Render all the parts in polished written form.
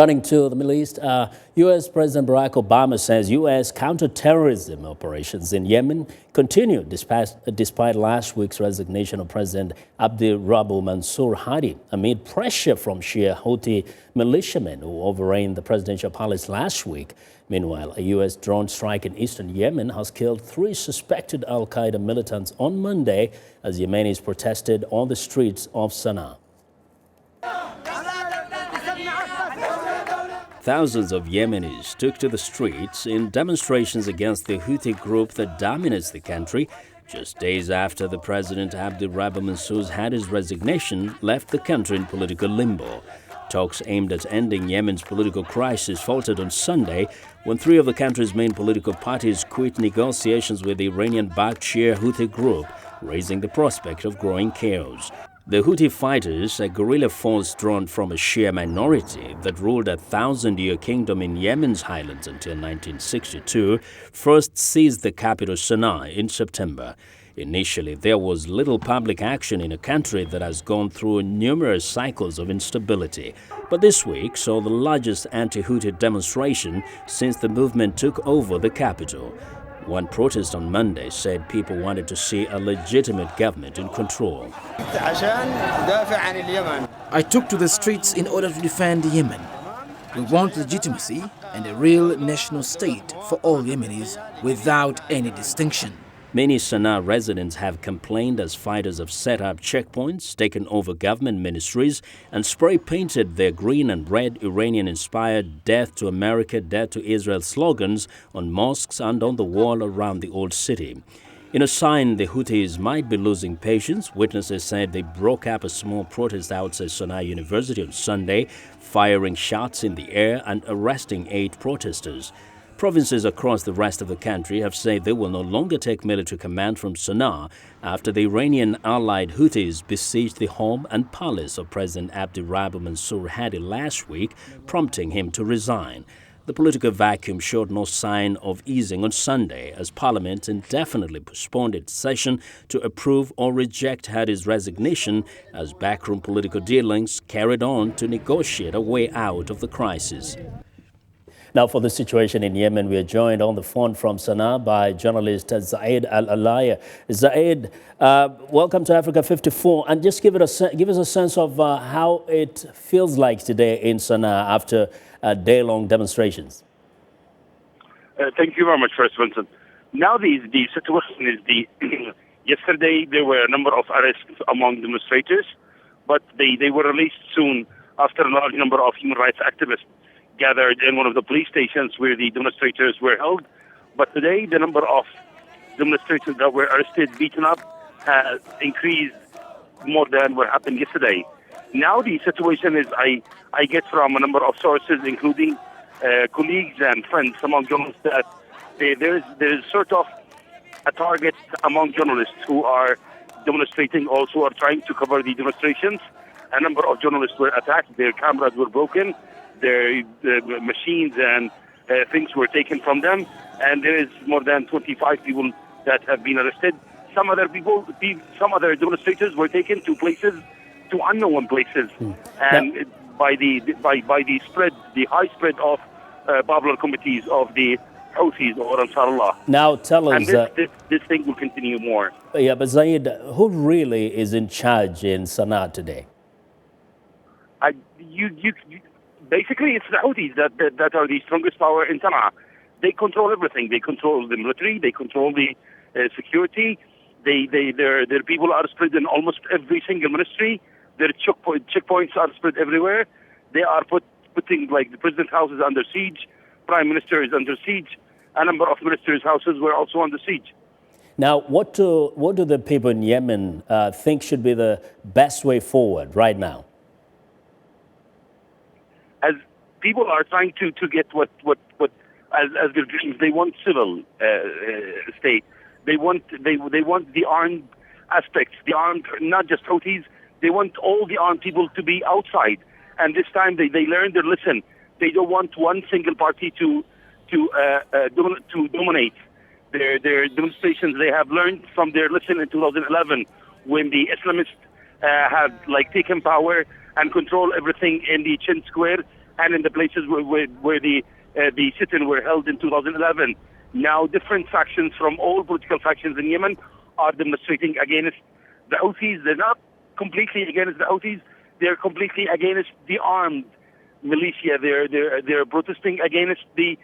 Turning to the Middle East, U.S. President Barack Obama says U.S. counterterrorism operations in Yemen continue despite last week's resignation of President Rabbuh Mansour Hadi amid pressure from Shi'ite Houthi militiamen who overran the presidential palace last week. Meanwhile, a U.S. drone strike in eastern Yemen has killed 3 suspected al-Qaida militants on Monday as Yemenis protested on the streets of Sanaa. Thousands of Yemenis took to the streets in demonstrations against the Houthi group that dominates the country just days after the President Rabbuh Mansour Hadi's resignation left the country in political limbo. Talks aimed at ending Yemen's political crisis faltered on Sunday when 3 of the country's main political parties quit negotiations with the Iranian-backed Shi'ite Houthi group, raising the prospect of growing chaos. The Houthi fighters, a guerrilla force drawn from a Shia minority that ruled a 1,000-year kingdom in Yemen's highlands until 1962, first seized the capital Sanaa in September. Initially, there was little public action in a country that has gone through numerous cycles of instability. But this week saw the largest anti-Houthi demonstration since the movement took over the capital. One protest on Monday said people wanted to see a legitimate government in control. I took to the streets in order to defend Yemen. We want legitimacy and a real national state for all Yemenis without any distinction. Many Sanaa residents have complained as fighters have set up checkpoints, taken over government ministries, and spray-painted their green and red Iranian-inspired "Death to America, Death to Israel" slogans on mosques and on the wall around the old city. In a sign the Houthis might be losing patience, witnesses said they broke up a small protest outside Sanaa University on Sunday, firing shots in the air and arresting 8 protesters. Provinces across the rest of the country have said they will no longer take military command from Sanaa after the Iranian-allied Houthis besieged the home and palace of President Rabbuh Mansour Hadi last week, prompting him to resign. The political vacuum showed no sign of easing on Sunday as Parliament indefinitely postponed its session to approve or reject Hadi's resignation as backroom political dealings carried on to negotiate a way out of the crisis. Now, for the situation in Yemen, we are joined on the phone from Sanaa by journalist Zaid al-Alaya'a. Zaid, welcome to Africa 54, and just give us a sense of how it feels like today in Sanaa after day-long demonstrations. Thank you very much, first, Vincent. Now the situation is yesterday there were a number of arrests among demonstrators, but they were released soon after a large number of human rights activists gathered in one of the police stations where the demonstrators were held. But today, the number of demonstrators that were arrested, beaten up, has increased more than what happened yesterday. Now the situation is, I get from a number of sources, including colleagues and friends among journalists, that there is sort of a target among journalists who are demonstrating, also are trying to cover the demonstrations. A number of journalists were attacked, their cameras were broken, their machines and things were taken from them, and there is more than 25 people that have been arrested. Some other demonstrators were taken to unknown places, and by the high spread of popular committees of the Houthis or Ansarullah. Now tell us, and this thing will continue more. Yeah, but Zaid, who really is in charge in Sanaa today? Basically, it's the Houthis that are the strongest power in Sanaa. They control everything. They control the military. They control the security. Their people are spread in almost every single ministry. Their checkpoints are spread everywhere. They are putting, like, the president's house is under siege. Prime minister is under siege. A number of ministers' houses were also under siege. Now, what do the people in Yemen think should be the best way forward right now? As people are trying to get what as their dreams, they want civil state. They want the armed aspects, the armed, not just Houthis. They want all the armed people to be outside. And this time they learned their lesson. They don't want one single party to dominate their demonstrations. They have learned from their lesson in 2011 when the Islamists had taken power and control everything in the Chin Square and in the places where the sit-in were held in 2011. Now different factions from all political factions in Yemen are demonstrating against the Houthis. They're not completely against the Houthis. They're completely against the armed militia. They're protesting against the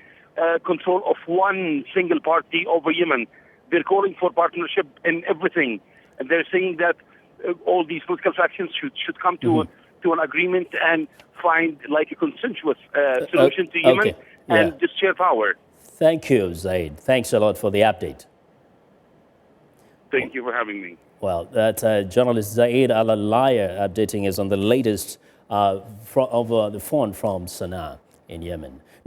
control of one single party over Yemen. They're calling for partnership in everything, and they're saying that all these political factions should come to an agreement and find like a consensuous solution to Yemen and just share power. Thank you, Zaid. Thanks a lot for the update. Thank you for having me. Well, that journalist Zaid al-Alaya'a updating us on the latest over the phone from Sanaa in Yemen.